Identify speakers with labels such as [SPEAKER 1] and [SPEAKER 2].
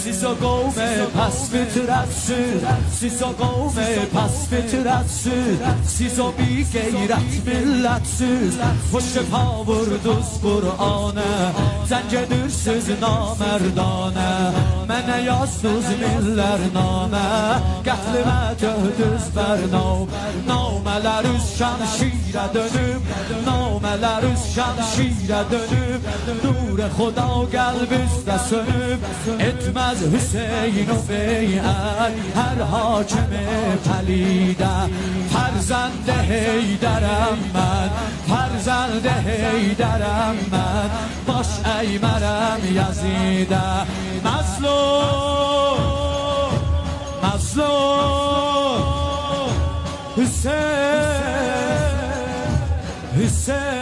[SPEAKER 1] سیسا قومه پس فطرتسız سیسا قومه پس فطرتسız سیسا بی غیرت ملتسız پشت پا vurduz Qur'ana Zəncədirsiz namerdane Mənə yazdız millər namə Qətlimə göhdüz bərnav Namələr üskən şirə dönüb Namələr üskən şirə dönüb Nur Xuda qəlbizdə sönüb Etməz Hüseyin o beyət Hər hakimi pəlidə Fərzəndə Heydərəm mən Fərzəndə Heydərəm mən Baş əymərəm Yazidə Məzlum Məzlum Hüseyin Hüseyin